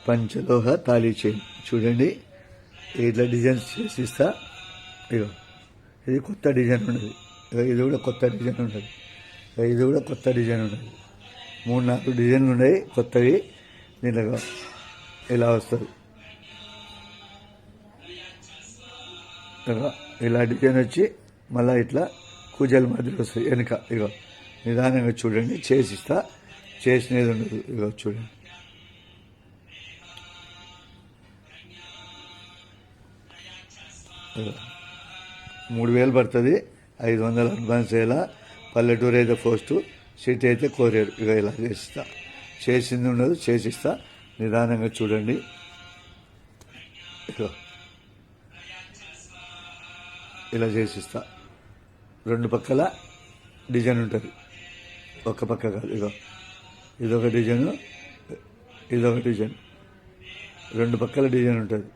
పంచలోహ thali chain చూడండి, ఇట్లా designs చేసిస్తా. ఇగో ఇది కొత్త డిజైన్ ఉన్నది, ఇది కూడా కొత్త డిజైన్ ఉన్నది, ఇది కూడా కొత్త డిజైన్ ఉన్నది. 3-4 డిజైన్లు ఉన్నాయి కొత్తవి. దీంట్లో ఇలా వస్తుంది, ఇలా డిజైన్ వచ్చి మళ్ళీ ఇట్లా కూజల మధ్యలో వస్తుంది వెనుక. ఇగో నిదానంగా చూడండి, చేసిస్తా, చేసినది ఉండదు. ఇగో చూడండి, ఇగో 3000 పడుతుంది, 500 అడ్వాన్స్ అయ్యేలా. పల్లెటూరు అయితే పోస్టు, సిటీ అయితే కొరియర్. ఇక ఇలా చేసిస్తా, చేసింది ఉండదు, చేసిస్తా. నిదానంగా చూడండి. ఇగో ఇలా చేసిస్తా. 2 పక్కల డిజైన్ ఉంటుంది, ఒక పక్క కాదు. ఇగో ఇదొక డిజైను, ఇదొక డిజైన్, 2 పక్కల డిజైన్ ఉంటుంది.